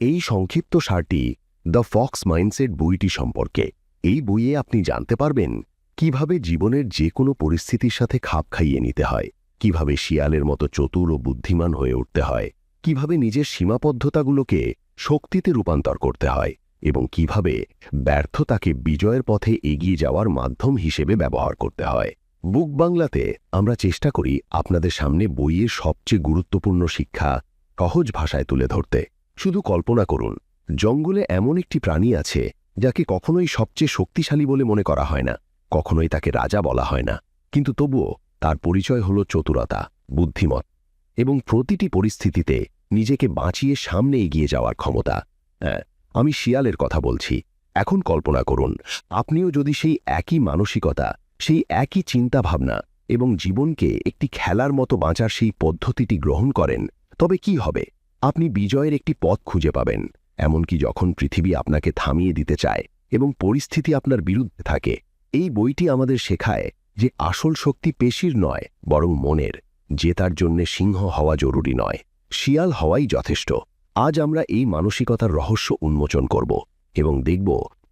এই সংক্ষিপ্ত সারটি the Fox mindset বইটি সম্পর্কে। এই বইয়ে আপনি জানতে পারবেন কিভাবে জীবনের যে কোনো পরিস্থিতির সাথে খাপ খাইয়ে নিতে হয়, কিভাবে শিয়ালের মতো চতুর ও বুদ্ধিমান হয়ে উঠতে হয়, কিভাবে নিজের সীমাবদ্ধতাগুলোকে শক্তিতে রূপান্তর করতে হয় এবং কিভাবে ব্যর্থতাকে বিজয়ের পথে এগিয়ে যাওয়ার মাধ্যম হিসেবে ব্যবহার করতে হয়। বুক বাংলাতে আমরা চেষ্টা করি আপনাদের সামনে বইয়ের সবচেয়ে গুরুত্বপূর্ণ শিক্ষা সহজ ভাষায় তুলে ধরতে। শুধু কল্পনা করুন, জঙ্গলে এমন একটি প্রাণী আছে যাকে কখনোই সবচেয়ে শক্তিশালী বলে মনে করা হয় না, কখনোই তাকে রাজা বলা হয় না, কিন্তু তবুও তার পরিচয় হল চতুরতা, বুদ্ধিমত এবং প্রতিটি পরিস্থিতিতে নিজেকে বাঁচিয়ে সামনে এগিয়ে যাওয়ার ক্ষমতা। হ্যাঁ, আমি শিয়ালের কথা বলছি। এখন কল্পনা করুন, আপনিও যদি সেই একই মানসিকতা, সেই একই চিন্তাভাবনা এবং জীবনকে একটি খেলার মতো বাঁচার সেই পদ্ধতিটি গ্রহণ করেন, তবে কি হবে? আপনি বিজয়ের একটি পথ খুঁজে পাবেন, এমনকি যখন পৃথিবী আপনাকে থামিয়ে দিতে চায় এবং পরিস্থিতি আপনার বিরুদ্ধে থাকে। এই বইটি আমাদের শেখায় যে আসল শক্তি পেশির নয়, বরং মনের। জেতার জন্যে সিংহ হওয়া জরুরি নয়, শিয়াল হওয়াই যথেষ্ট। আজ আমরা এই মানসিকতার রহস্য উন্মোচন করব এবং দেখব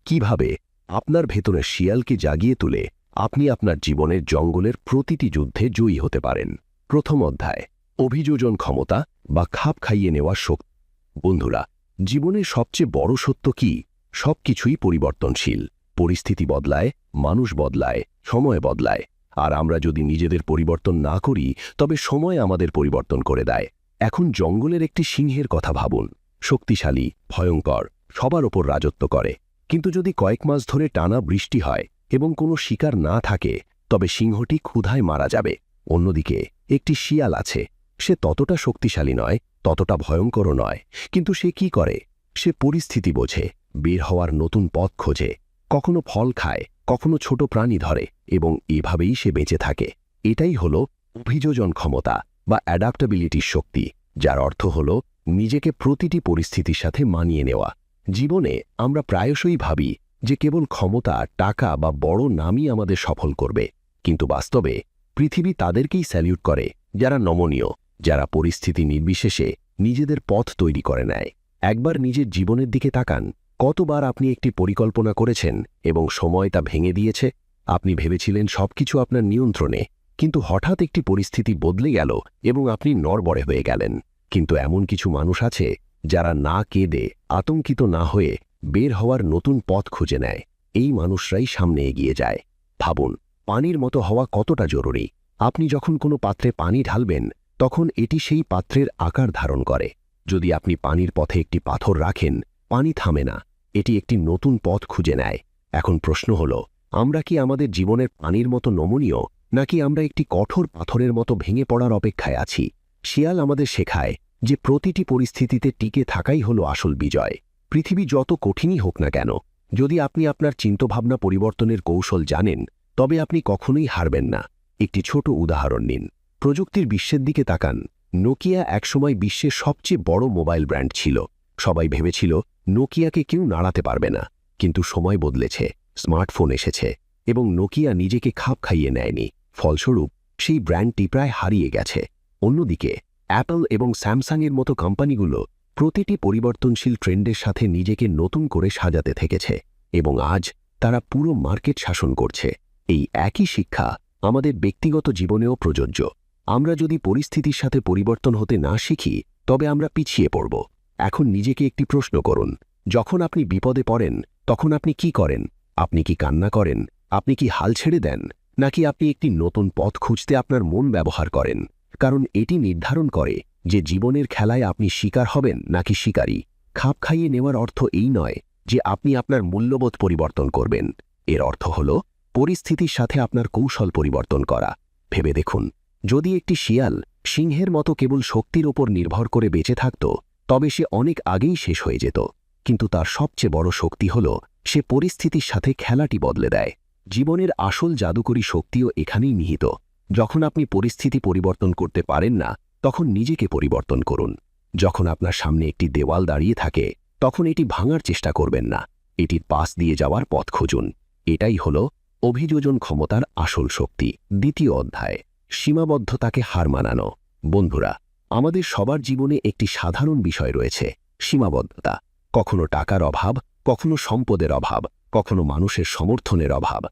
কিভাবে আপনার ভেতরে শিয়ালকে জাগিয়ে তুলে আপনি আপনার জীবনের জঙ্গলের প্রতিটি যুদ্ধে জয়ী হতে পারেন। প্রথম অধ্যায়, অভিযোজন ক্ষমতা বা খাপ খাইয়ে নেওয়ার শক্তি। বন্ধুরা, জীবনের সবচেয়ে বড় সত্য কি? সবকিছুই পরিবর্তনশীল। পরিস্থিতি বদলায়, মানুষ বদলায়, সময় বদলায়। আর আমরা যদি নিজেদের পরিবর্তন না করি, তবে সময় আমাদের পরিবর্তন করে দেয়। এখন জঙ্গলের একটি সিংহের কথা ভাবুন। শক্তিশালী, ভয়ঙ্কর, সবার ওপর রাজত্ব করে। কিন্তু যদি কয়েক মাস ধরে টানা বৃষ্টি হয় এবং কোনো শিকার না থাকে, তবে সিংহটি ক্ষুধায় মারা যাবে। অন্যদিকে একটি শিয়াল আছে। সে ততটা শক্তিশালী নয়, ততটা ভয়ঙ্করও নয়, কিন্তু সে কি করে? সে পরিস্থিতি বোঝে, বের হওয়ার নতুন পথ খোঁজে, কখনো ফল খায়, কখনো ছোট প্রাণী ধরে, এবং এভাবেই সে বেঁচে থাকে। এটাই হলো অভিযোজন ক্ষমতা বা অ্যাডাপ্টাবিলিটির শক্তি, যার অর্থ হল নিজেকে প্রতিটি পরিস্থিতির সাথে মানিয়ে নেওয়া। জীবনে আমরা প্রায়শই ভাবি যে কেবল ক্ষমতা, টাকা বা বড় নামই আমাদের সফল করবে, কিন্তু বাস্তবে পৃথিবী তাদেরকেই স্যালিউট করে যারা নমনীয়, যারা পরিস্থিতি নির্বিশেষে নিজেদের পথ তৈরি করে নেয়। একবার নিজের জীবনের দিকে তাকান। কতবার আপনি একটি পরিকল্পনা করেছেন এবং সময় তা ভেঙে দিয়েছে? আপনি ভেবেছিলেন সবকিছু আপনার নিয়ন্ত্রণে, কিন্তু হঠাৎ একটি পরিস্থিতি বদলে গেল এবং আপনি নড়বড়ে হয়ে গেলেন। কিন্তু এমন কিছু মানুষ আছে যারা না কেঁদে, আতঙ্কিত না হয়ে বের হওয়ার নতুন পথ খুঁজে নেয়। এই মানুষরাই সামনে এগিয়ে যায়। ভাবুন, পানির মতো হওয়া কতটা জরুরি। আপনি যখন কোনো পাত্রে পানি ঢালবেন, তখন এটি সেই পাত্রের আকার ধারণ করে। যদি আপনি পানির পথে একটি পাথর রাখেন, পানি থামে না, এটি একটি নতুন পথ খুঁজে নেয়। এখন প্রশ্ন হল, আমরা কি আমাদের জীবনের পানির মতো নমনীয়, নাকি আমরা একটি কঠোর পাথরের মতো ভেঙে পড়ার অপেক্ষায় আছি? শিয়াল আমাদের শেখায় যে প্রতিটি পরিস্থিতিতে টিকে থাকাই হলো আসল বিজয়। পৃথিবী যত কঠিনই হোক না কেন, যদি আপনি আপনার চিন্তাভাবনা পরিবর্তনের কৌশল জানেন, তবে আপনি কখনোই হারবেন না। একটি ছোট উদাহরণ নিন। প্রযুক্তির বিশ্বের দিকে তাকান। নোকিয়া একসময় বিশ্বের সবচেয়ে বড় মোবাইল ব্র্যান্ড ছিল। সবাই ভেবেছিল নোকিয়াকে কেউ নাড়াতে পারবে না। কিন্তু সময় বদলেছে, স্মার্টফোন এসেছে এবং নোকিয়া নিজেকে খাপ খাইয়ে নেয়নি। ফলস্বরূপ সেই ব্র্যান্ডটি প্রায় হারিয়ে গেছে। অন্যদিকে অ্যাপল এবং স্যামসাংয়ের মতো কোম্পানিগুলো প্রতিটি পরিবর্তনশীল ট্রেন্ডের সাথে নিজেকে নতুন করে সাজাতে থেকেছে এবং আজ তারা পুরো মার্কেট শাসন করছে। এই একই শিক্ষা আমাদের ব্যক্তিগত জীবনেও প্রযোজ্য। আমরা যদি পরিস্থিতির সাথে পরিবর্তন হতে না শিখি, তবে আমরা পিছিয়ে পড়ব। এখন নিজেকে একটি প্রশ্ন করুন। যখন আপনি বিপদে পড়েন, তখন আপনি কি করেন? আপনি কি কান্না করেন? আপনি কি হাল ছেড়ে দেন? নাকি আপনি একটি নতুন পথ খুঁজতে আপনার মন ব্যবহার করেন? কারণ এটি নির্ধারণ করে যে জীবনের খেলায় আপনি শিকার হবেন নাকি শিকারী। খাপ খাইয়ে নেওয়ার অর্থ এই নয় যে আপনি আপনার মূল্যবোধ পরিবর্তন করবেন। এর অর্থ হল পরিস্থিতির সাথে আপনার কৌশল পরিবর্তন করা। ভেবে দেখুন, যদি একটি শিয়াল সিংহের মতো কেবল শক্তির ওপর নির্ভর করে বেঁচে থাকত, তবে সে অনেক আগেই শেষ হয়ে যেত। কিন্তু তার সবচেয়ে বড় শক্তি হল সে পরিস্থিতির সাথে খেলাটি বদলে দেয়। জীবনের আসল জাদুকরী শক্তিও এখানেই নিহিত। যখন আপনি পরিস্থিতি পরিবর্তন করতে পারেন না, তখন নিজেকে পরিবর্তন করুন। যখন আপনার সামনে একটি দেওয়াল দাঁড়িয়ে থাকে, তখন এটি ভাঙার চেষ্টা করবেন না, এটির পাশ দিয়ে যাওয়ার পথ খুঁজুন। এটাই হল অভিযোজন ক্ষমতার আসল শক্তি। দ্বিতীয় অধ্যায়, সীমাবদ্ধতাকে হার মানানো। বন্ধুরা, আমাদের সবার জীবনে একটি সাধারণ বিষয় রয়েছে, সীমাবদ্ধতা, কখনো টাকার অভাব, কখনো সম্পদের অভাব, কখনো মানুষের সমর্থনের অভাব,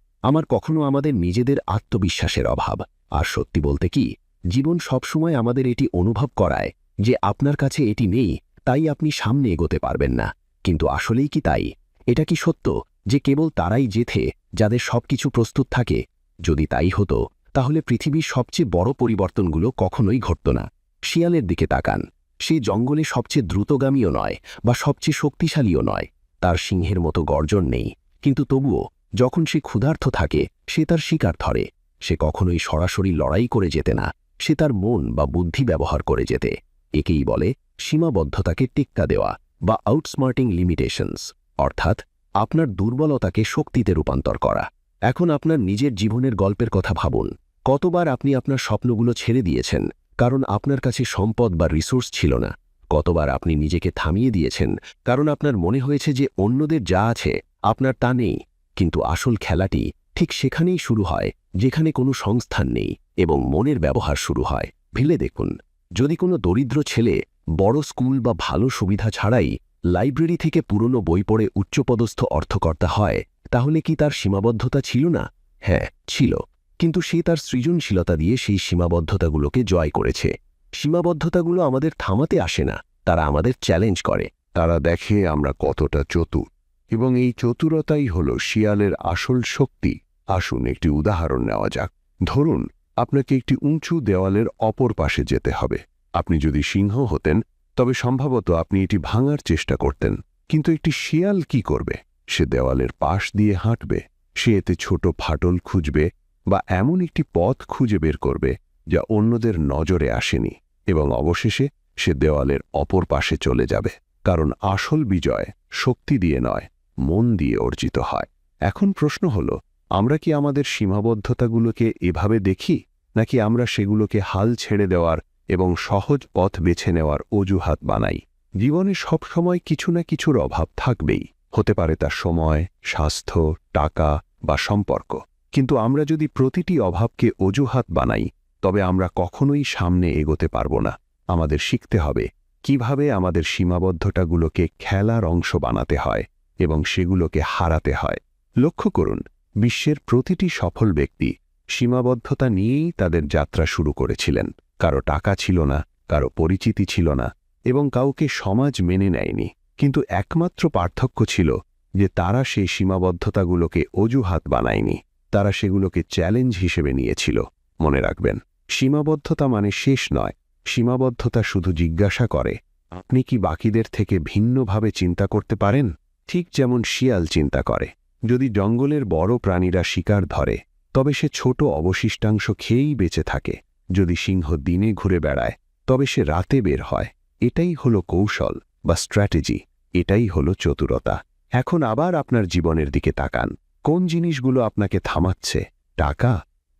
কখনো আমাদের নিজেদের আত্মবিশ্বাসের অভাব। আর সত্যি বলতে কি, জীবন সবসময় আমাদের এটি অনুভব করায় যে আপনার কাছে এটি নেই, তাই আপনি সামনে এগোতে পারবেন না। কিন্তু আসলেই কি তাই? এটা কি সত্য যে কেবল তারাই জেতে যাদের সবকিছু প্রস্তুত থাকে? যদি তাই হতো, তাহলে পৃথিবীর সবচেয়ে বড় পরিবর্তনগুলো কখনোই ঘটত না। শিয়ালের দিকে তাকান। সে জঙ্গলে সবচেয়ে দ্রুতগামীও নয় বা সবচেয়ে শক্তিশালীও নয়। তার সিংহের মতো গর্জন নেই, কিন্তু তবুও যখন সে ক্ষুধার্ত থাকে সে তার শিকার ধরে। সে কখনোই সরাসরি লড়াই করে যেতে না, সে তার মন বা বুদ্ধি ব্যবহার করে যেতে। একেই বলে সীমাবদ্ধতাকে টেক্কা দেওয়া বা আউটস্মার্টিং লিমিটেশনস, অর্থাৎ আপনার দুর্বলতাকে শক্তিতে রূপান্তর করা। এখন আপনার নিজের জীবনের গল্পের কথা ভাবুন। কতবার আপনি আপনার স্বপ্নগুলো ছেড়ে দিয়েছেন কারণ আপনার কাছে সম্পদ বা রিসোর্স ছিল না? কতবার আপনি নিজেকে থামিয়ে দিয়েছেন কারণ আপনার মনে হয়েছে যে অন্যদের যা আছে আপনার তা নেই? কিন্তু আসল খেলাটি ঠিক সেখানেই শুরু হয় যেখানে কোনো সংস্থান নেই এবং মনের ব্যবহার শুরু হয়। ভেবে দেখুন, যদি কোনো দরিদ্র ছেলে বড় স্কুল বা ভালো সুবিধা ছাড়াই লাইব্রেরি থেকে পুরনো বই পড়ে উচ্চপদস্থ অর্থকর্তা হয়, তাহলে কি তার সীমাবদ্ধতা ছিল না? হ্যাঁ, ছিল। কিন্তু সে তার সৃজনশীলতা দিয়ে সেই সীমাবদ্ধতাগুলোকে জয় করেছে। সীমাবদ্ধতাগুলো আমাদের থামাতে আসে না, তারা আমাদের চ্যালেঞ্জ করে। তারা দেখে আমরা কতটা চতুর, এবং এই চতুরতাই হল শিয়ালের আসল শক্তি। আসুন একটি উদাহরণ নেওয়া যাক। ধরুন, আপনাকে একটি উঁচু দেওয়ালের অপর পাশে যেতে হবে। আপনি যদি সিংহ হতেন তবে সম্ভবত আপনি এটি ভাঙার চেষ্টা করতেন। কিন্তু একটি শিয়াল কি করবে? সে দেওয়ালের পাশ দিয়ে হাঁটবে। সে এতে ছোট ফাটল খুঁজবে বা এমন একটি পথ খুঁজে বের করবে যা অন্যদের নজরে আসেনি, এবং অবশেষে সে দেওয়ালের অপর পাশে চলে যাবে। কারণ আসল বিজয় শক্তি দিয়ে নয়, মন দিয়ে অর্জিত হয়। এখন প্রশ্ন হল, আমরা কি আমাদের সীমাবদ্ধতাগুলোকে এভাবে দেখি, নাকি আমরা সেগুলোকে হাল ছেড়ে দেওয়ার এবং সহজ পথ বেছে নেওয়ার অজুহাত বানাই? জীবনে সবসময় কিছু না কিছুর অভাব থাকবেই। হতে পারে তা সময়, স্বাস্থ্য, টাকা বা সম্পর্ক। কিন্তু আমরা যদি প্রতিটি অভাবকে অজুহাত বানাই, তবে আমরা কখনোই সামনে এগোতে পারব না। আমাদের শিখতে হবে কিভাবে আমাদের সীমাবদ্ধতাগুলোকে খেলার অংশ বানাতে হয় এবং সেগুলোকে হারাতে হয়। লক্ষ্য করুন, বিশ্বের প্রতিটি সফল ব্যক্তি সীমাবদ্ধতা নিয়েই তাদের যাত্রা শুরু করেছিলেন। কারো টাকা ছিল না, কারো পরিচিতি ছিল না, এবং কাউকে সমাজ মেনে নেয়নি। কিন্তু একমাত্র পার্থক্য ছিল যে তারা সেই সীমাবদ্ধতাগুলোকে অজুহাত বানায়নি, তারা সেগুলোকে চ্যালেঞ্জ হিসেবে নিয়েছিল। মনে রাখবেন, সীমাবদ্ধতা মানে শেষ নয়। সীমাবদ্ধতা শুধু জিজ্ঞাসা করে, আপনি কি বাকিদের থেকে ভিন্নভাবে চিন্তা করতে পারেন? ঠিক যেমন শিয়াল চিন্তা করে। যদি জঙ্গলের বড় প্রাণীরা শিকার ধরে, তবে সে ছোট অবশিষ্টাংশ খেয়েই বেঁচে থাকে। যদি সিংহ দিনে ঘুরে বেড়ায়, তবে সে রাতে বের হয়। এটাই হলো কৌশল বা স্ট্র্যাটেজি, এটাই হলো চতুরতা। এখন আবার আপনার জীবনের দিকে তাকান। কোন জিনিসগুলো আপনাকে থামাচ্ছে? টাকা,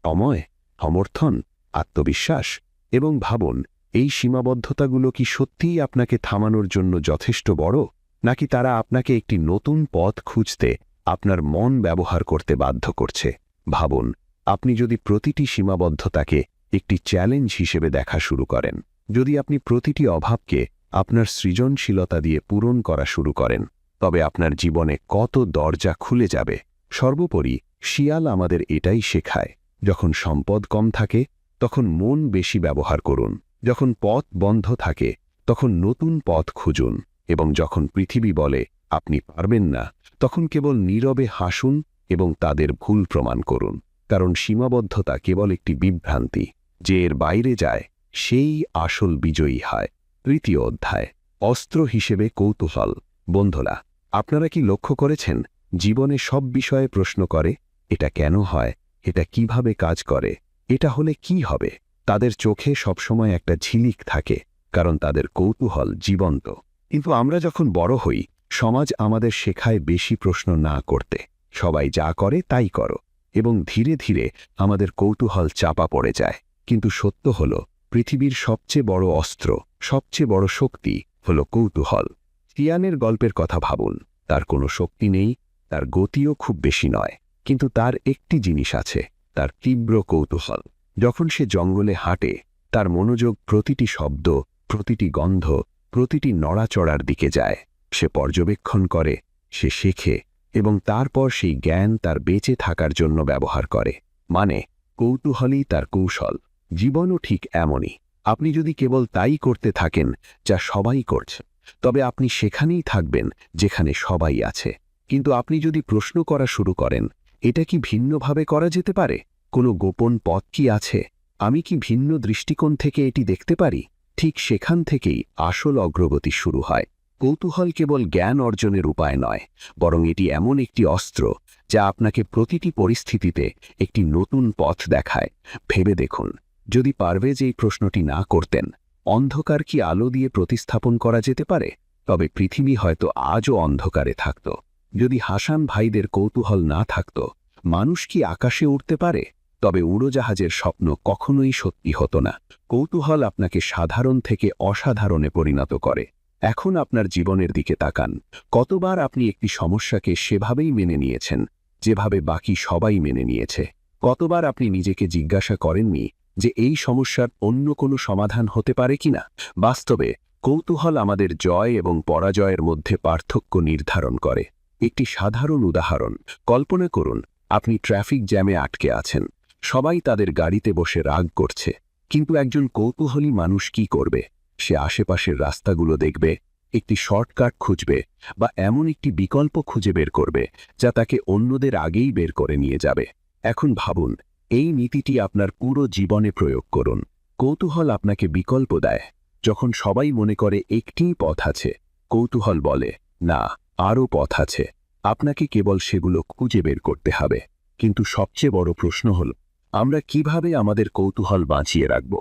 সময়, সমর্থন, আত্মবিশ্বাস? এবং ভাবুন, এই সীমাবদ্ধতাগুলো কি সত্যিই আপনাকে থামানোর জন্য যথেষ্ট বড়, নাকি তারা আপনাকে একটি নতুন পথ খুঁজতে আপনার মন ব্যবহার করতে বাধ্য করছে? ভাবুন, আপনি যদি প্রতিটি সীমাবদ্ধতাকে একটি চ্যালেঞ্জ হিসেবে দেখা শুরু করেন, যদি আপনি প্রতিটি অভাবকে আপনার সৃজনশীলতা দিয়ে পূরণ করা শুরু করেন, তবে আপনার জীবনে কত দরজা খুলে যাবে। সর্বোপরি, শিয়াল আমাদের এটাই শেখায়, যখন সম্পদ কম থাকে তখন মন বেশি ব্যবহার করুন, যখন পথ বন্ধ থাকে তখন নতুন পথ খুঁজুন, এবং যখন পৃথিবী বলে আপনি পারবেন না, তখন কেবল নীরবে হাসুন এবং তাদের ভুল প্রমাণ করুন। কারণ সীমাবদ্ধতা কেবল একটি বিভ্রান্তি, যে এর বাইরে যায় সেই আসল বিজয়ী হয়। তৃতীয় অধ্যায়, অস্ত্র হিসেবে কৌতূহল। বন্ধুরা, আপনারা কি লক্ষ্য করেছেন, জীবনে সব বিষয়ে প্রশ্ন করে, এটা কেন হয়, এটা কিভাবে কাজ করে, এটা হলে কি হবে? তাদের চোখে সবসময় একটা ঝিলিক থাকে, কারণ তাদের কৌতূহল জীবন্ত। কিন্তু আমরা যখন বড় হই, সমাজ আমাদের শেখায় বেশি প্রশ্ন না করতে। সবাই যা করে তাই করো, এবং ধীরে ধীরে আমাদের কৌতূহল চাপা পড়ে যায়। কিন্তু সত্য হল, পৃথিবীর সবচেয়ে বড় অস্ত্র, সবচেয়ে বড় শক্তি হল কৌতূহল। শিয়ালের গল্পের কথা ভাবুন। তার কোনো শক্তি নেই, তার গতিও খুব বেশি নয়, কিন্তু তার একটি জিনিস আছে, তার তীব্র কৌতূহল। যখন সে জঙ্গলে হাঁটে, তার মনোযোগ প্রতিটি শব্দ, প্রতিটি গন্ধ, প্রতিটি নড়াচড়ার দিকে যায়। সে পর্যবেক্ষণ করে, সে শেখে এবং তারপর সেই জ্ঞান তার বেঁচে থাকার জন্য ব্যবহার করে। মানে কৌতূহলই তার কৌশল। জীবনও ঠিক এমনই। আপনি যদি কেবল তাই করতে থাকেন যা সবাই করছে, তবে আপনি সেখানেই থাকবেন যেখানে সবাই আছে। কিন্তু আপনি যদি প্রশ্ন করা শুরু করেন, এটা কি ভিন্নভাবে করা যেতে পারে? কোনো গোপন পথ কি আছে? আমি কি ভিন্ন দৃষ্টিকোণ থেকে এটি দেখতে পারি? ঠিক সেখান থেকেই আসল অগ্রগতি শুরু হয়। কৌতূহল কেবল জ্ঞান অর্জনের উপায় নয়, বরং এটি এমন একটি অস্ত্র যা আপনাকে প্রতিটি পরিস্থিতিতে একটি নতুন পথ দেখায়। ভেবে দেখুন, যদি পারভেজ এই প্রশ্নটি না করতেন, অন্ধকার কি আলো দিয়ে প্রতিস্থাপন করা যেতে পারে, তবে পৃথিবী হয়তো আজও অন্ধকারে থাকত। যদি হাসান ভাইদের কৌতূহল না থাকত, মানুষ কি আকাশে উড়তে পারে? তবে উড়োজাহাজের স্বপ্ন কখনোই সত্যি হতো না। কৌতূহল আপনাকে সাধারণ থেকে অসাধারণে পরিণত করে। এখন আপনার জীবনের দিকে তাকান। কতবার আপনি একটি সমস্যাকে সেভাবেই মেনে নিয়েছেন যেভাবে বাকি সবাই মেনে নিয়েছে? কতবার আপনি নিজেকে জিজ্ঞাসা করেননি যে এই সমস্যার অন্য কোনো সমাধান হতে পারে কিনা? বাস্তবে কৌতূহল আমাদের জয় এবং পরাজয়ের মধ্যে পার্থক্য নির্ধারণ করে। একটি সাধারণ উদাহরণ কল্পনা করুন, আপনি ট্রাফিক জ্যামে আটকে আছেন। সবাই তাদের গাড়িতে বসে রাগ করছে, কিন্তু একজন কৌতূহলী মানুষ কি করবে? সে আশেপাশের রাস্তাগুলো দেখবে, একটি শর্টকাট খুঁজবে বা এমন একটি বিকল্প খুঁজে বের করবে যা তাকে অন্যদের আগেই বের করে নিয়ে যাবে। এখন ভাবুন, এই নীতিটি আপনার পুরো জীবনে প্রয়োগ করুন। কৌতূহল আপনাকে বিকল্প দেয়। যখন সবাই মনে করে একটিই পথ আছে, কৌতূহল বলে, না, আরও পথ আছে। আপনাকে কেবল সেগুলো খুঁজে বের করতে হবে। কিন্তু সবচেয়ে বড় প্রশ্ন হল, আমরা কিভাবে আমাদের কৌতূহল বাঁচিয়ে রাখব?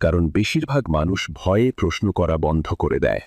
কারণ বেশিরভাগ মানুষ ভয়ে প্রশ্ন করা বন্ধ করে দেয়।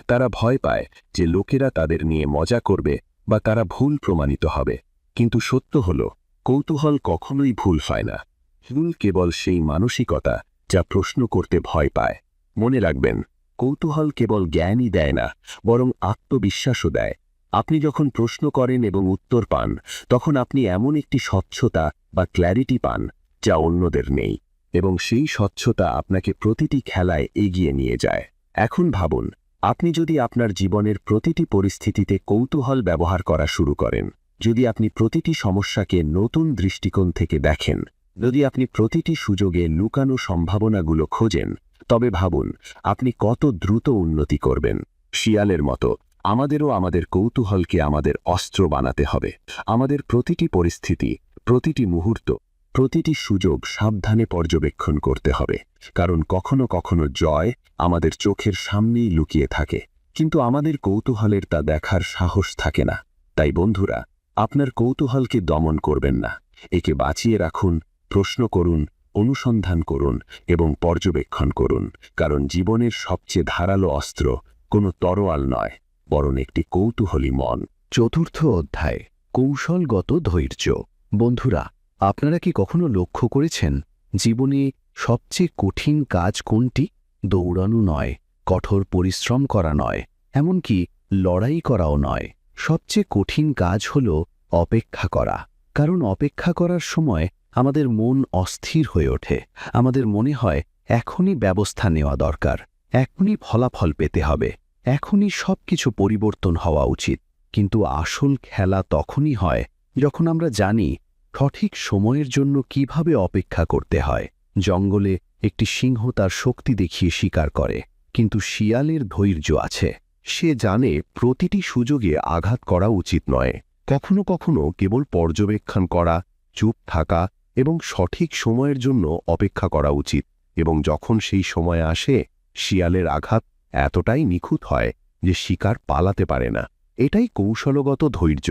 তারা ভয় পায় যে লোকেরা তাদের নিয়ে মজা করবে বা তারা ভুল প্রমাণিত হবে। কিন্তু সত্য হল, কৌতূহল কখনোই ভুল হয় না। ভুল কেবল সেই মানসিকতা যা প্রশ্ন করতে ভয় পায়। মনে রাখবেন, কৌতূহল কেবল জ্ঞানই দেয় না, বরং আত্মবিশ্বাসও দেয়। আপনি যখন প্রশ্ন করেন এবং উত্তর পান, তখন আপনি এমন একটি স্বচ্ছতা বা ক্ল্যারিটি পান যা অন্যদের নেই, এবং সেই স্বচ্ছতা আপনাকে প্রতিটি খেলায় এগিয়ে নিয়ে যায়। এখন ভাবুন, আপনি যদি আপনার জীবনের প্রতিটি পরিস্থিতিতে কৌতূহল ব্যবহার করা শুরু করেন, যদি আপনি প্রতিটি সমস্যাকে নতুন দৃষ্টিকোণ থেকে দেখেন, যদি আপনি প্রতিটি সুযোগে লুকানো সম্ভাবনাগুলো খোঁজেন, তবে ভাবুন আপনি কত দ্রুত উন্নতি করবেন। শিয়ালের মতো আমাদেরও আমাদের কৌতূহলকে আমাদের অস্ত্র বানাতে হবে। আমাদের প্রতিটি পরিস্থিতি, প্রতিটি মুহূর্ত, প্রতিটি সুযোগ সাবধানে পর্যবেক্ষণ করতে হবে। কারণ কখনো কখনো জয় আমাদের চোখের সামনেই লুকিয়ে থাকে, কিন্তু আমাদের কৌতূহলের তা দেখার সাহস থাকে না। তাই বন্ধুরা, আপনার কৌতূহলকে দমন করবেন না। একে বাঁচিয়ে রাখুন, প্রশ্ন করুন, অনুসন্ধান করুন এবং পর্যবেক্ষণ করুন। কারণ জীবনের সবচেয়ে ধারালো অস্ত্র কোনো তরোয়াল নয়, বরং একটি কৌতূহলী মন। চতুর্থ অধ্যায়, কৌশলগত ধৈর্য। বন্ধুরা, আপনারা কি কখনো লক্ষ্য করেছেন জীবনে সবচেয়ে কঠিন কাজ কোনটি? দৌড়ানো নয়, কঠোর পরিশ্রম করা নয়, এমনকি লড়াই করাও নয়। সবচেয়ে কঠিন কাজ হল অপেক্ষা করা। কারণ অপেক্ষা করার সময় আমাদের মন অস্থির হয়ে ওঠে। আমাদের মনে হয় এখনই ব্যবস্থা নেওয়া দরকার, এখনই ফলাফল পেতে হবে, এখনই সবকিছু পরিবর্তন হওয়া উচিত। কিন্তু আসল খেলা তখনই হয় যখন আমরা জানি সঠিক সময়ের জন্য কিভাবে অপেক্ষা করতে হয়। জঙ্গলে একটি সিংহ তার শক্তি দেখিয়ে শিকার করে, কিন্তু শিয়ালের ধৈর্য আছে। সে জানে প্রতিটি সুযোগে আঘাত করা উচিত নয়। কখনো কখনো কেবল পর্যবেক্ষণ করা, চুপ থাকা এবং সঠিক সময়ের জন্য অপেক্ষা করা উচিত। এবং যখন সেই সময় আসে, শিয়ালের আঘাত এতটাই নিখুঁত হয় যে শিকার পালাতে পারে না। এটাই কৌশলগত ধৈর্য।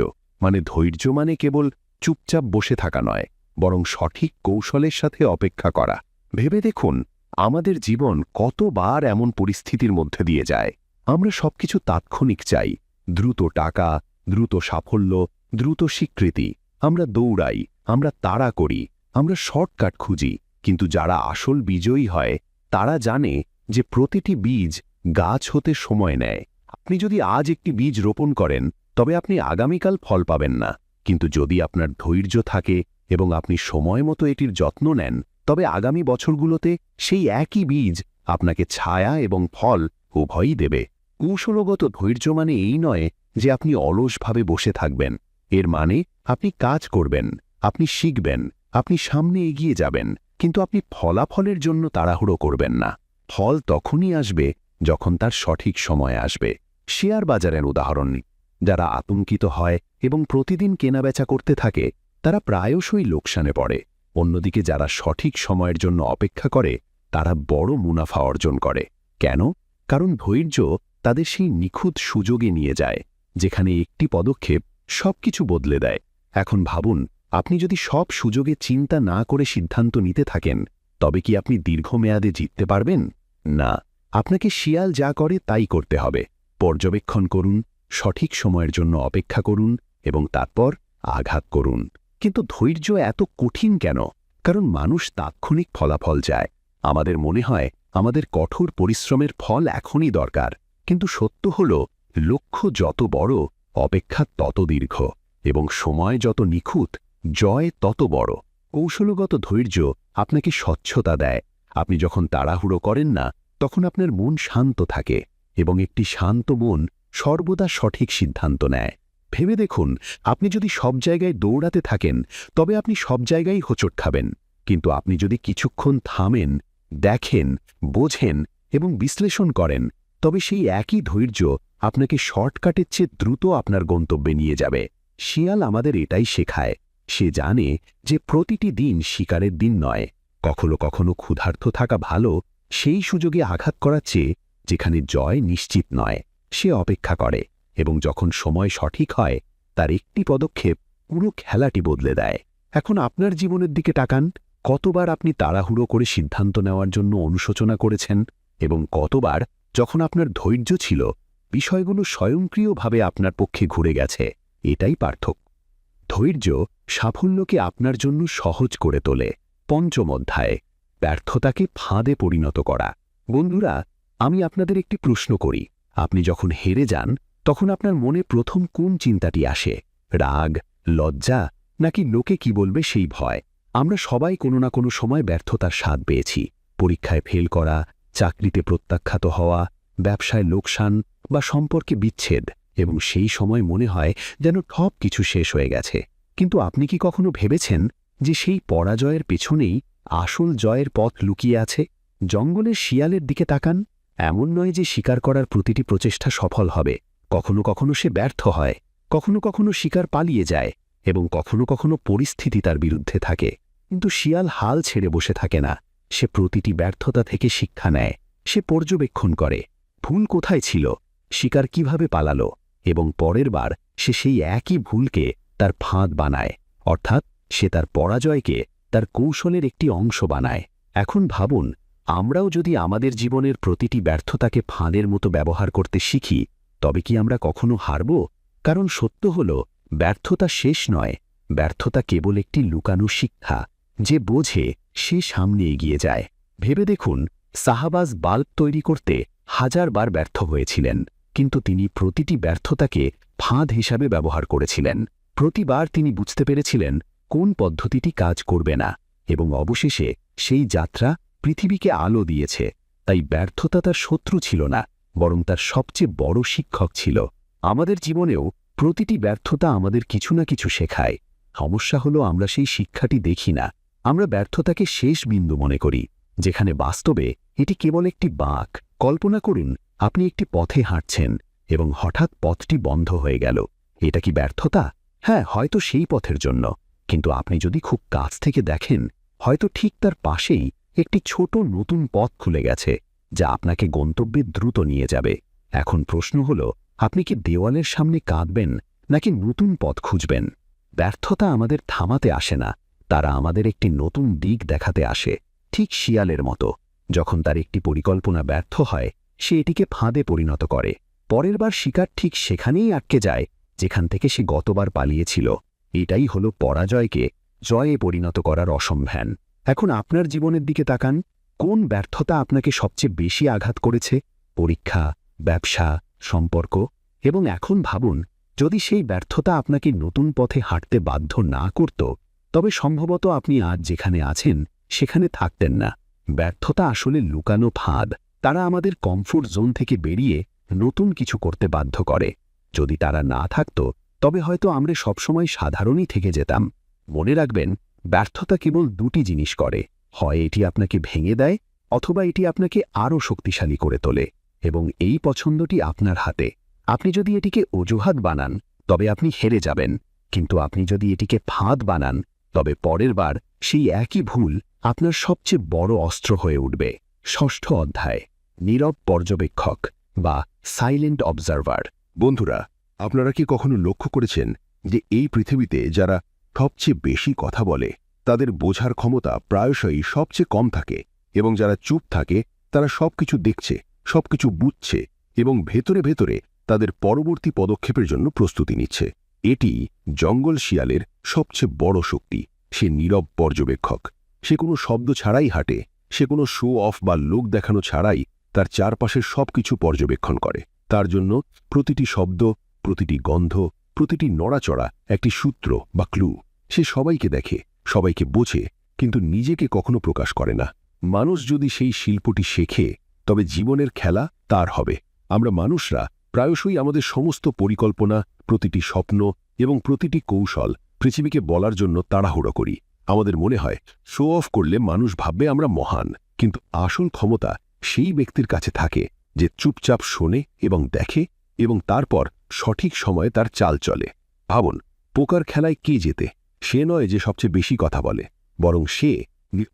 ধৈর্য মানে কেবল চুপচাপ বসে থাকা নয়, বরং সঠিক কৌশলের সাথে অপেক্ষা করা। ভেবে দেখুন, আমাদের জীবন কতবার এমন পরিস্থিতির মধ্যে দিয়ে যায়। আমরা সবকিছু তাৎক্ষণিক চাই, দ্রুত টাকা, দ্রুত সাফল্য, দ্রুত স্বীকৃতি। আমরা দৌড়াই, আমরা তাড়া করি, আমরা শর্টকাট খুঁজি। কিন্তু যারা আসল বিজয়ী হয় তারা জানে যে প্রতিটি বীজ গাছ হতে সময় নেয়। আপনি যদি আজ একটি বীজ রোপণ করেন, তবে আপনি আগামীকাল ফল পাবেন না। কিন্তু যদি আপনার ধৈর্য থাকে এবং আপনি সময় মতো এটির যত্ন নেন, তবে আগামী বছরগুলোতে সেই একই বীজ আপনাকে ছায়া এবং ফল উভয়ই দেবে। কৌশলগত ধৈর্য মানে এই নয় যে আপনি অলসভাবে বসে থাকবেন। এর মানে আপনি কাজ করবেন, আপনি শিখবেন, আপনি সামনে এগিয়ে যাবেন, কিন্তু আপনি ফলাফলের জন্য তাড়াহুড়ো করবেন না। ফল তখনই আসবে যখন তার সঠিক সময় আসবে। শেয়ার বাজারের উদাহরণ নিন। যারা আতঙ্কিত হয় এবং প্রতিদিন কেনাবেচা করতে থাকে তারা প্রায়শই লোকসানে পড়ে। অন্যদিকে যারা সঠিক সময়ের জন্য অপেক্ষা করে তারা বড় মুনাফা অর্জন করে। কেন? কারণ ধৈর্য তাদের সেই নিখুঁত সুযোগে নিয়ে যায় যেখানে একটি পদক্ষেপ সবকিছু বদলে দেয়। এখন ভাবুন, আপনি যদি সব সুযোগে চিন্তা না করে সিদ্ধান্ত নিতে থাকেন তবে কি আপনি দীর্ঘমেয়াদে জিততে পারবেন? না, আপনাকে শিয়াল যা করে তাই করতে হবে। পর্যবেক্ষণ করুন, সঠিক সময়ের জন্য অপেক্ষা করুন এবং তারপর আঘাত করুন। কিন্তু ধৈর্য এত কঠিন কেন? কারণ মানুষ তাৎক্ষণিক ফলাফল চায়। আমাদের মনে হয় আমাদের কঠোর পরিশ্রমের ফল এখনই দরকার, কিন্তু সত্য হল লক্ষ্য যত বড় অপেক্ষা তত দীর্ঘ, এবং সময় যত নিখুঁত জয় তত বড়। কৌশলগত ধৈর্য আপনাকে স্বচ্ছতা দেয়। আপনি যখন তাড়াহুড়ো করেন না তখন আপনার মন শান্ত থাকে, এবং একটি শান্ত মন সর্বদা সঠিক সিদ্ধান্ত নেয়। ভেবে দেখুন, আপনি যদি সব জায়গায় দৌড়াতে থাকেন তবে আপনি সব জায়গায় হোঁচট খাবেন, কিন্তু আপনি যদি কিছুক্ষণ থামেন, দেখেন, বোঝেন এবং বিশ্লেষণ করেন তবে সেই একই ধৈর্য আপনাকে শর্টকাটের চেয়ে দ্রুত আপনার গন্তব্যে নিয়ে যাবে। শিয়াল আমাদের এটাই শেখায়। সে জানে যে প্রতিটি দিন শিকারের দিন নয়। কখনো কখনো ক্ষুধার্ত থাকা ভালো সেই সুযোগে আঘাত করার চেয়ে যেখানে জয় নিশ্চিত নয়। সে অপেক্ষা করে, এবং যখন সময় সঠিক হয় তার একটি পদক্ষেপ পুরো খেলাটি বদলে দেয়। এখন আপনার জীবনের দিকে তাকান। কতবার আপনি তাড়াহুড়ো করে সিদ্ধান্ত নেওয়ার জন্য অনুশোচনা করেছেন, এবং কতবার যখন আপনার ধৈর্য ছিল বিষয়গুলো স্বয়ংক্রিয়ভাবে আপনার পক্ষে ঘুরে গেছে। এটাই পার্থক্য। ধৈর্য সাফল্যকে আপনার জন্য সহজ করে তোলে। পঞ্চম অধ্যায়, ব্যর্থতাকে ফাঁদে পরিণত করা। বন্ধুরা, আমি আপনাদের একটি প্রশ্ন করি। আপনি যখন হেরে যান তখন আপনার মনে প্রথম কোন চিন্তাটি আসে? রাগ, লজ্জা, নাকি লোকে কি বলবে সেই ভয়? আমরা সবাই কোনো না কোনো সময় ব্যর্থতার স্বাদ পেয়েছি। পরীক্ষায় ফেল করা, চাকরিতে প্রত্যাখ্যাত হওয়া, ব্যবসায় লোকসান বা সম্পর্কে বিচ্ছেদ, এবং সেই সময় মনে হয় যেন সব কিছু শেষ হয়ে গেছে। কিন্তু আপনি কি কখনো ভেবেছেন যে সেই পরাজয়ের পেছনেই আসল জয়ের পথ লুকিয়ে আছে? জঙ্গলের শিয়ালের দিকে তাকান। এমন নয় যে শিকার করার প্রতিটি প্রচেষ্টা সফল হবে। কখনো কখনো সে ব্যর্থ হয়, কখনো কখনো শিকার পালিয়ে যায়, এবং কখনো কখনো পরিস্থিতি তার বিরুদ্ধে থাকে। কিন্তু শিয়াল হাল ছেড়ে বসে থাকে না। সে প্রতিটি ব্যর্থতা থেকে শিক্ষা নেয়। সে পর্যবেক্ষণ করে ভুল কোথায় ছিল, শিকার কিভাবে পালালো, এবং পরের বার সে সেই একই ভুলকে তার ফাঁদ বানায়। অর্থাৎ সে তার পরাজয়কে তার কৌশলের একটি অংশ বানায়। এখন ভাবুন, আমরাও যদি আমাদের জীবনের প্রতিটি ব্যর্থতাকে ফাঁদের মতো ব্যবহার করতে শিখি তবে কি আমরা কখনো হারব? কারণ সত্য হল, ব্যর্থতা শেষ নয়। ব্যর্থতা কেবল একটি লুকানো শিক্ষা। যে বোঝে সে সামনে এগিয়ে যায়। ভেবে দেখুন, শাহবাজ বাল্ব তৈরি করতে 1000 বার ব্যর্থ হয়েছিলেন, কিন্তু তিনি প্রতিটি ব্যর্থতাকে ফাঁদ হিসাবে ব্যবহার করেছিলেন। প্রতিবার তিনি বুঝতে পেরেছিলেন কোন পদ্ধতিটি কাজ করবে না, এবং অবশেষে সেই যাত্রা পৃথিবীকে আলো দিয়েছে। তাই ব্যর্থতা তার শত্রু ছিল না, বরং তার সবচেয়ে বড় শিক্ষক ছিল। আমাদের জীবনেও প্রতিটি ব্যর্থতা আমাদের কিছু না কিছু শেখায়। সমস্যা হলো আমরা সেই শিক্ষাটি দেখি না। আমরা ব্যর্থতাকে শেষ বিন্দু মনে করি, যেখানে বাস্তবে এটি কেবল একটি বাঁক। কল্পনা করুন, আপনি একটি পথে হাঁটছেন এবং হঠাৎ পথটি বন্ধ হয়ে গেল। এটা কি ব্যর্থতা? হ্যাঁ, হয়তো সেই পথের জন্য। কিন্তু আপনি যদি খুব কাছ থেকে দেখেন, হয়তো ঠিক তার পাশেই একটি ছোট নতুন পথ খুলে গেছে, যা আপনাকে গন্তব্যে দ্রুত নিয়ে যাবে। এখন প্রশ্ন হল, আপনি কি দেওয়ালের সামনে কাঁদবেন নাকি নতুন পথ খুঁজবেন? ব্যর্থতা আমাদের থামাতে আসে না, তারা আমাদের একটি নতুন দিক দেখাতে আসে। ঠিক শিয়ালের মতো, যখন তার একটি পরিকল্পনা ব্যর্থ হয় সে এটিকে ফাঁদে পরিণত করে। পরের বার শিকার ঠিক সেখানেই আটকে যায় যেখান থেকে সে গতবার পালিয়েছিল। এটাই হলো পরাজয়কে জয়ে পরিণত করার অসম্ভান। এখন আপনার জীবনের দিকে তাকান। কোন ব্যর্থতা আপনাকে সবচেয়ে বেশি আঘাত করেছে? পরীক্ষা, ব্যবসা, সম্পর্ক? এবং এখন ভাবুন, যদি সেই ব্যর্থতা আপনাকে নতুন পথে হাঁটতে বাধ্য না করত তবে সম্ভবত আপনি আজ যেখানে আছেন সেখানে থাকতেন না। ব্যর্থতা আসলে লুকানো ফাঁদ, তারা আমাদের কমফোর্ট জোন থেকে বেরিয়ে নতুন কিছু করতে বাধ্য করে। যদি তারা না থাকত তবে হয়তো আমরা সবসময় সাধারণই থেকে যেতাম। মনে রাখবেন, ব্যর্থতা কেবল দুটি জিনিস করে, হয় এটি আপনাকে ভেঙে দেয় অথবা এটি আপনাকে আরও শক্তিশালী করে তোলে। এবং এই পছন্দটি আপনার হাতে। আপনি যদি এটিকে অজুহাত বানান তবে আপনি হেরে যাবেন, কিন্তু আপনি যদি এটিকে ফাঁদ বানান তবে পরের বার সেই একই ভুল আপনার সবচেয়ে বড় অস্ত্র হয়ে উঠবে। ষষ্ঠ অধ্যায়, নীরব পর্যবেক্ষক বা সাইলেন্ট অবজারভার। বন্ধুরা, আপনারা কি কখনো লক্ষ্য করেছেন যে এই পৃথিবীতে যারা সবচেয়ে বেশি কথা বলে তাদের বোঝার ক্ষমতা প্রায়শই সবচেয়ে কম থাকে, এবং যারা চুপ থাকে তারা সবকিছু দেখছে, সবকিছু বুঝছে এবং ভেতরে ভেতরে তাদের পরবর্তী পদক্ষেপের জন্য প্রস্তুতি নিচ্ছে? এটি জঙ্গল শিয়ালের সবচেয়ে বড় শক্তি। সে নীরব পর্যবেক্ষক। সে কোনো শব্দ ছাড়াই হাঁটে, সে কোনো শো অফ বা লোক দেখানো ছাড়াই তার চারপাশের সবকিছু পর্যবেক্ষণ করে। তার জন্য প্রতিটি শব্দ, প্রতিটি গন্ধ, প্রতিটি নড়াচড়া একটি সূত্র বা ক্লু। সে সবাইকে দেখে, সবাইকে বোঝে, কিন্তু নিজেকে কখনো প্রকাশ করে না। মানুষ যদি সেই শিল্পটি শেখে তবে জীবনের খেলা তার হবে। আমরা মানুষরা প্রায়শই আমাদের সমস্ত পরিকল্পনা, প্রতিটি স্বপ্ন এবং প্রতিটি কৌশল পৃথিবীকে বলার জন্য তাড়াহুড়ো করি। আমাদের মনে হয় শো অফ করলে মানুষ ভাববে আমরা মহান, কিন্তু আসল ক্ষমতা সেই ব্যক্তির কাছে থাকে যে চুপচাপ শোনে এবং দেখে এবং তারপর সঠিক সময়ে তার চাল চলে। ভাবুন, পোকার খেলায় কে জেতে? সে নয় যে সবচেয়ে বেশি কথা বলে, বরং সে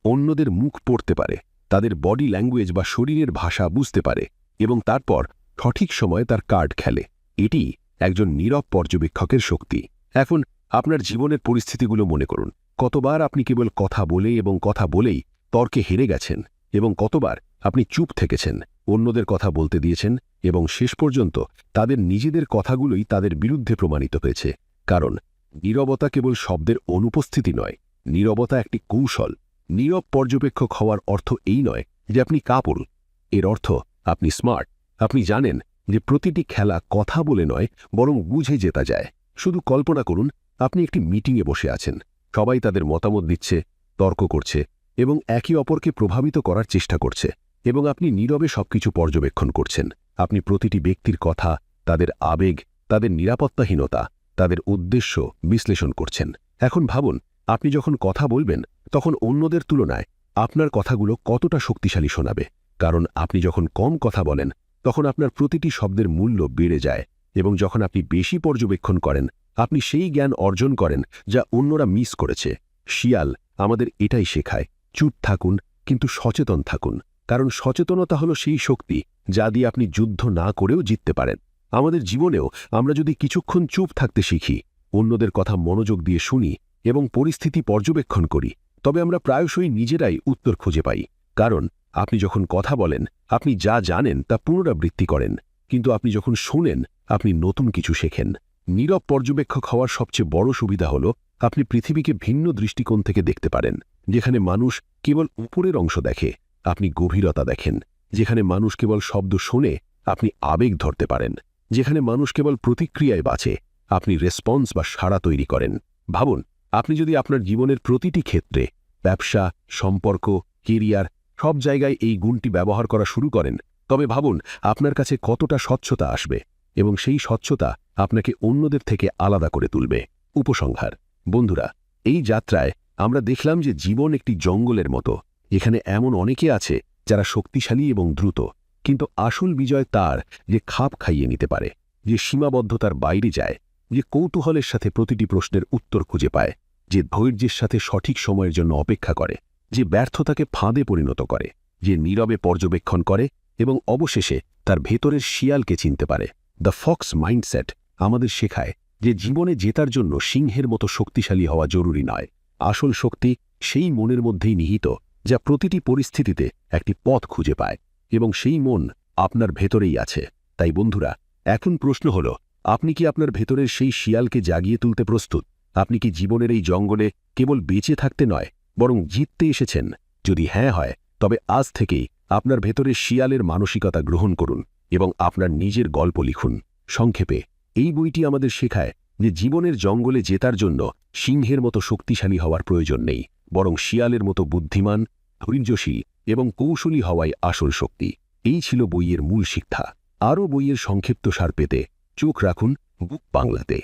অন্যদের মুখ পড়তে পারে, তাদের বডি ল্যাঙ্গুয়েজ বা শরীরের ভাষা বুঝতে পারে এবং তারপর সঠিক সময়ে তার কার্ড খেলে। এটি একজন নীরব পর্যবেক্ষকের শক্তি। এখন আপনার জীবনের পরিস্থিতিগুলো মনে করুন। কতবার আপনি কেবল কথা বলে এবং কথা বলেই তর্কে হেরে গেছেন, এবং কতবার আপনি চুপ থেকেছেন, অন্যদের কথা বলতে দিয়েছেন এবং শেষ পর্যন্ত তাদের নিজেদের কথাগুলোই তাদের বিরুদ্ধে প্রমাণিত হয়েছে। কারণ নীরবতা কেবল শব্দের অনুপস্থিতি নয়, নীরবতা একটি কৌশল। নীরব পর্যবেক্ষক হওয়ার অর্থ এই নয় যে আপনি কাপুরুষ। এর অর্থ আপনি স্মার্ট। আপনি জানেন যে প্রতিটি খেলা কথা বলে নয়, বরং বুঝে জেতা যায়। শুধু কল্পনা করুন, আপনি একটি মিটিংয়ে বসে আছেন, সবাই তাদের মতামত দিচ্ছে, তর্ক করছে এবং একে অপরকে প্রভাবিত করার চেষ্টা করছে, এবং আপনি নীরবে সবকিছু পর্যবেক্ষণ করছেন। আপনি প্রতিটি ব্যক্তির কথা, তাদের আবেগ, তাদের নিরাপত্তাহীনতা, তাদের উদ্দেশ্য বিশ্লেষণ করছেন। এখন ভাবুন, আপনি যখন কথা বলবেন তখন অন্যদের তুলনায় আপনার কথাগুলো কতটা শক্তিশালী শোনাবে। কারণ আপনি যখন কম কথা বলেন তখন আপনার প্রতিটি শব্দের মূল্য বেড়ে যায়, এবং যখন আপনি বেশি পর্যবেক্ষণ করেন আপনি সেই জ্ঞান অর্জন করেন যা অন্যরা মিস করেছে। শিয়াল আমাদের এটাই শেখায়, চুপ থাকুন কিন্তু সচেতন থাকুন, কারণ সচেতনতা হলো সেই শক্তি যা দিয়ে আপনি যুদ্ধ না করেও জিততে পারেন। আমাদের জীবনেও আমরা যদি কিছুক্ষণ চুপ থাকতে শিখি, অন্যদের কথা মনোযোগ দিয়ে শুনি এবং পরিস্থিতি পর্যবেক্ষণ করি, তবে আমরা প্রায়শই নিজেরাই উত্তর খুঁজে পাই। কারণ আপনি যখন কথা বলেন আপনি যা জানেন তা পুনরাবৃত্তি করেন, কিন্তু আপনি যখন শোনেন আপনি নতুন কিছু শেখেন। নীরব পর্যবেক্ষক হওয়ার সবচেয়ে বড় সুবিধা হল আপনি পৃথিবীকে ভিন্ন দৃষ্টিকোণ থেকে দেখতে পারেন। যেখানে মানুষ কেবল উপরের অংশ দেখে, আপনি গভীরতা দেখেন। যেখানে মানুষ কেবল শব্দ শোনে, আপনি আবেগ ধরতে পারেন। যেখানে মানুষ কেবল প্রতিক্রিয়ায় বাঁচে, আপনি রেসপন্স বা সাড়া তৈরি করেন। ভাবুন, আপনি যদি আপনার জীবনের প্রতিটি ক্ষেত্রে, ব্যবসা, সম্পর্ক, কেরিয়ার, সব জায়গায় এই গুণটি ব্যবহার করা শুরু করেন, তবে ভাবুন আপনার কাছে কতটা স্বচ্ছতা আসবে, এবং সেই স্বচ্ছতা আপনাকে অন্যদের থেকে আলাদা করে তুলবে। উপসংহার। বন্ধুরা, এই যাত্রায় আমরা দেখলাম যে জীবন একটি জঙ্গলের মতো। এখানে এমন অনেকে আছে যারা শক্তিশালী এবং দ্রুত, কিন্তু আসল বিজয় তার যে খাপ খাইয়ে নিতে পারে, যে সীমাবদ্ধতার বাইরে যায়, যে কৌতূহলের সাথে প্রতিটি প্রশ্নের উত্তর খুঁজে পায়, যে ধৈর্যের সাথে সঠিক সময়ের জন্য অপেক্ষা করে, যে ব্যর্থতাকে ফাঁদে পরিণত করে, যে নীরবে পর্যবেক্ষণ করে এবং অবশেষে তার ভেতরের শিয়ালকে চিনতে পারে। দ্য ফক্স মাইন্ডসেট আমাদের শেখায় যে জীবনে জেতার জন্য সিংহের মতো শক্তিশালী হওয়া জরুরি নয়। আসল শক্তি সেই মনের মধ্যেই নিহিত যা প্রতিটি পরিস্থিতিতে একটি পথ খুঁজে পায়, এবং সেই মন আপনার ভেতরেই আছে। তাই বন্ধুরা, এখন প্রশ্ন হল, আপনি কি আপনার ভেতরের সেই শিয়ালকে জাগিয়ে তুলতে প্রস্তুত? আপনি কি জীবনের এই জঙ্গলে কেবল বেঁচে থাকতে নয়, বরং জিততে এসেছেন? যদি হ্যাঁ হয়, তবে আজ থেকেই আপনার ভেতরের শিয়ালের মানসিকতা গ্রহণ করুন এবং আপনার নিজের গল্প লিখুন। সংক্ষেপে, এই বইটি আমাদের শেখায় যে জীবনের জঙ্গলে জেতার জন্য সিংহের মতো শক্তিশালী হওয়ার প্রয়োজন নেই, বরং শিয়ালের মতো বুদ্ধিমান, ধৈর্যশীল এবং কৌশলী হওয়াই আসল শক্তি। এই ছিল বইয়ের মূল শিক্ষা। আরও বইয়ের সংক্ষিপ্তসার পেতে চোখ রাখুন বুক বাংলাতে।